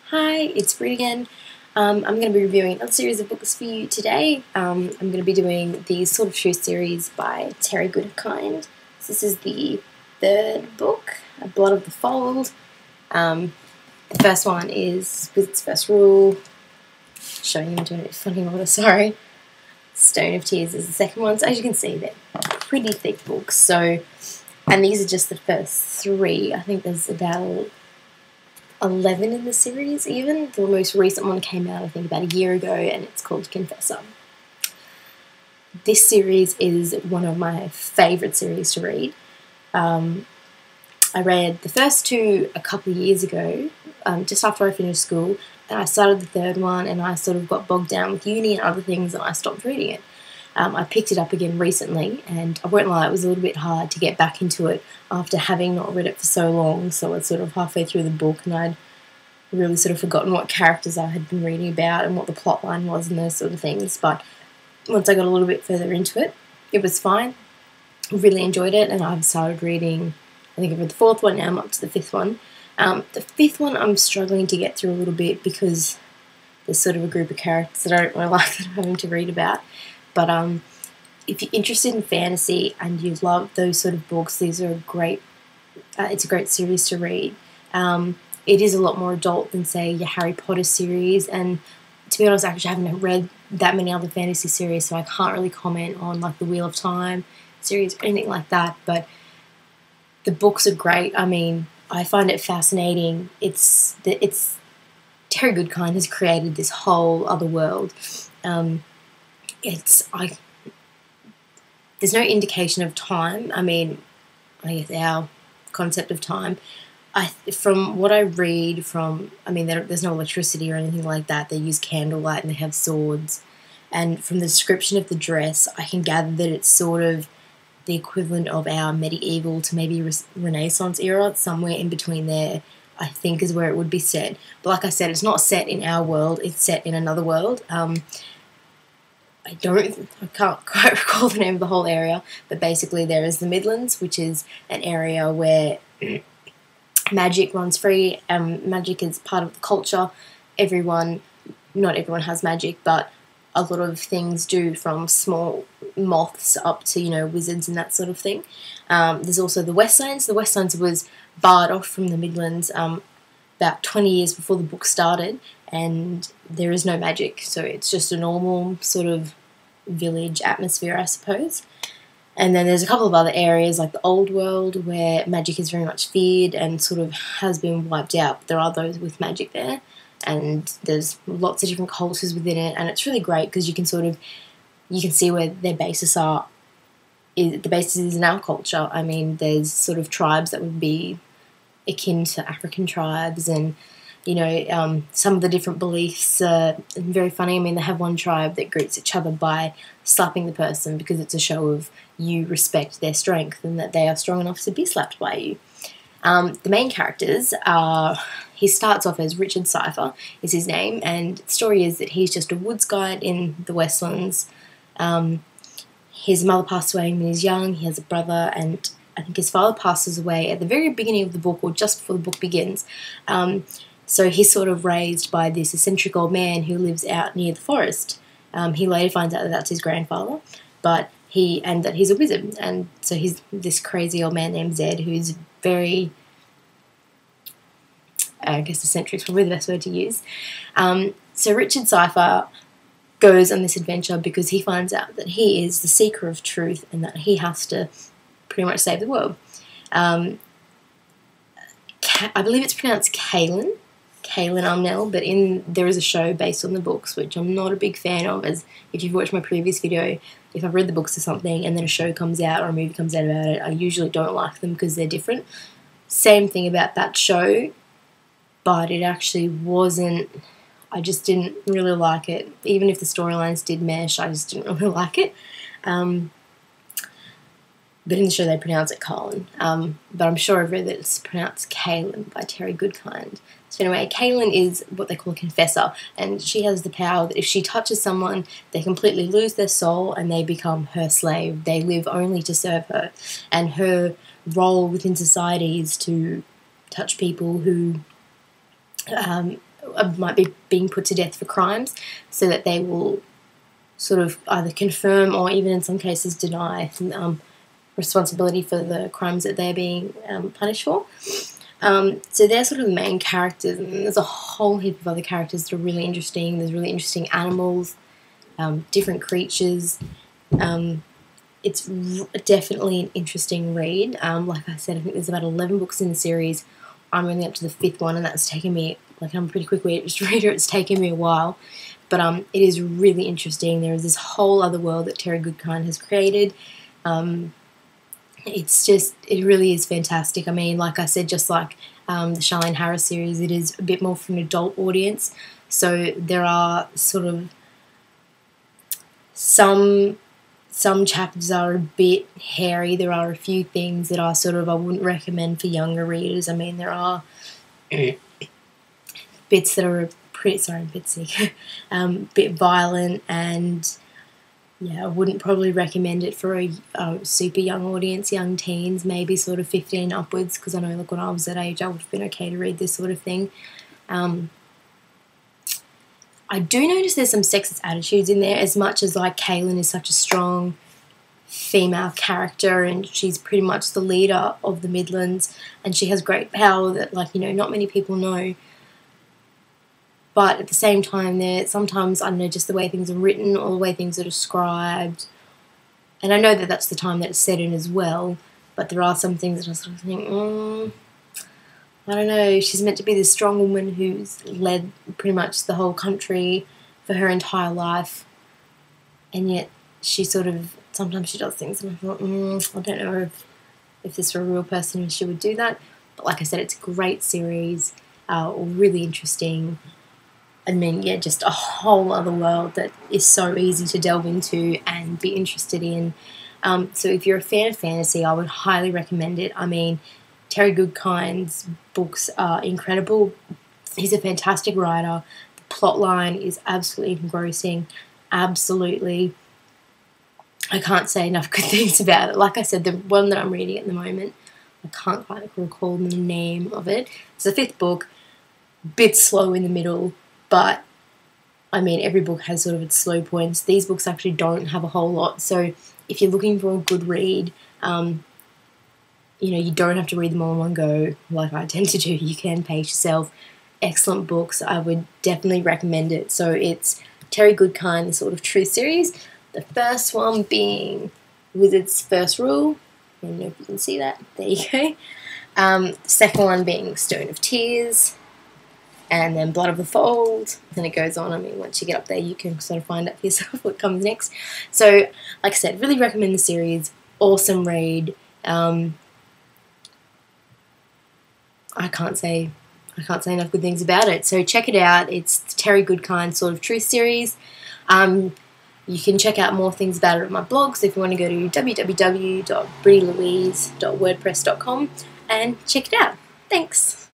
Hi, it's Britt again. I'm going to be reviewing another series of books for you today. I'm going to be doing the Sword of Truth series by Goodkind. So this is the third book, Blood of the Fold. The first one is with its first rule. Showing you I'm doing it in funny order, sorry. Stone of Tears is the second one. So as you can see, they're pretty thick books. So, and these are just the first three. I think there's about 11 in the series even. The most recent one came out I think about a year ago and it's called Confessor. This series is one of my favourite series to read. I read the first two a couple of years ago, just after I finished school, and I started the third one and I sort of got bogged down with uni and other things and I stopped reading it. I picked it up again recently and I won't lie, it was a little bit hard to get back into it after having not read it for so long. So it's sort of halfway through the book and I'd really sort of forgotten what characters I had been reading about and what the plot line was and those sort of things. But once I got a little bit further into it, it was fine. I really enjoyed it and I've started reading, I think I've read the fourth one now, I'm up to the fifth one. The fifth one I'm struggling to get through a little bit because there's sort of a group of characters that I don't really like that I'm having to read about. But if you're interested in fantasy and you love those sort of books, these are a great, it's a great series to read. It is a lot more adult than, say, your Harry Potter series, and to be honest, I actually haven't read that many other fantasy series, so I can't really comment on, like, the Wheel of Time series or anything like that, but the books are great. I mean, I find it fascinating. Terry Goodkind has created this whole other world. There's no indication of time. I mean, I guess our concept of time, from what I read there's no electricity or anything like that. They use candlelight and they have swords. And from the description of the dress, I can gather that it's sort of the equivalent of our medieval to maybe Renaissance era. Somewhere in between there, I think, is where it would be set. But like I said, it's not set in our world. It's set in another world. I can't quite recall the name of the whole area, but basically there is the Midlands, which is an area where magic runs free. Magic is part of the culture. Not everyone has magic, but a lot of things do, from small moths up to, wizards and that sort of thing. There's also the Westlands. The Westlands was barred off from the Midlands about 20 years before the book started, and there is no magic, so it's just a normal sort of village atmosphere, I suppose. And then there's a couple of other areas like the Old World where magic is very much feared and sort of has been wiped out. But there are those with magic there, and there's lots of different cultures within it, and it's really great because you can see where their basis are. The basis is in our culture. I mean, there's sort of tribes that would be akin to African tribes, and some of the different beliefs are very funny. I mean, they have one tribe that greets each other by slapping the person because it's a show of you respect their strength and that they are strong enough to be slapped by you. The main characters are, he starts off as Richard Cypher is his name, and the story is that he's just a woods guide in the Westlands. His mother passed away when he was young. He has a brother, and I think his father passes away at the very beginning of the book, or just before the book begins. So he's sort of raised by this eccentric old man who lives out near the forest. He later finds out that that's his grandfather, and that he's a wizard. And so he's this crazy old man named Zed, who's very, I guess eccentric is probably the best word to use. So Richard Cypher goes on this adventure because he finds out that he is the seeker of truth and that he has to pretty much save the world. I believe it's pronounced Kaelin Umnell, but there is a show based on the books, which I'm not a big fan of, as if you've watched my previous video, if I've read the books or something and then a show comes out or a movie comes out about it, I usually don't like them because they're different. Same thing about that show, but it actually wasn't, I just didn't really like it. Even if the storylines did mesh, I just didn't really like it. But in the show they pronounce it Colin. But I'm sure I've read that it's pronounced Kaelin by Terry Goodkind. So anyway, Kaelin is what they call a confessor, and she has the power that if she touches someone, they completely lose their soul and they become her slave. They live only to serve her. And her role within society is to touch people who might be being put to death for crimes, so that they will sort of either confirm or even in some cases deny responsibility for the crimes that they're being punished for. So they're sort of the main characters, and there's a whole heap of other characters that are really interesting. There's really interesting animals, different creatures. It's definitely an interesting read. Like I said, I think there's about 11 books in the series. I'm only up to the 5th one, and that's taken me, like, I'm a pretty quick reader, it's taken me a while. But it is really interesting. There is this whole other world that Terry Goodkind has created. It really is fantastic. I mean, like I said, just like the Charlene Harris series, it is a bit more for an adult audience. So there are sort of some chapters are a bit hairy. There are a few things that are sort of, I wouldn't recommend for younger readers. I mean, there are bits that are bit violent, and yeah, I wouldn't probably recommend it for a super young audience, young teens, maybe sort of 15 upwards, because I know, like, when I was that age, I would have been okay to read this sort of thing. I do notice there's some sexist attitudes in there, as much as, like, Kaylin is such a strong female character, and she's pretty much the leader of the Midlands, and she has great power that, like, you know, not many people know. But at the same time, sometimes, I don't know, just the way things are written or the way things are described. And I know that that's the time that it's set in as well, but there are some things that I sort of think, I don't know, she's meant to be this strong woman who's led pretty much the whole country for her entire life, and yet she sort of, sometimes she does things and I thought, I don't know if this were a real person she would do that. But like I said, it's a great series, really interesting. I mean, yeah, just a whole other world that is so easy to delve into and be interested in. So if you're a fan of fantasy, I would highly recommend it. I mean, Terry Goodkind's books are incredible. He's a fantastic writer. The plot line is absolutely engrossing. Absolutely. I can't say enough good things about it. Like I said, the one that I'm reading at the moment, I can't quite recall the name of it. It's the 5th book, bit slow in the middle, but I mean, every book has sort of its slow points. These books actually don't have a whole lot, so if you're looking for a good read, you know, you don't have to read them all in one go like I tend to do. You can pace yourself. Excellent books. I would definitely recommend it. So it's Terry Goodkind, the Sword of Truth series. The first one being Wizard's First Rule. I don't know if you can see that. There you go. Second one being Stone of Tears. And then Blood of the Fold. And it goes on. I mean, once you get up there, you can sort of find out for yourself what comes next. So, like I said, really recommend the series. Awesome read. I can't say enough good things about it. So check it out. It's the Terry Goodkind Sword of Truth series. You can check out more things about it on my blog. So if you want to go to www.brittylouise.wordpress.com and check it out. Thanks.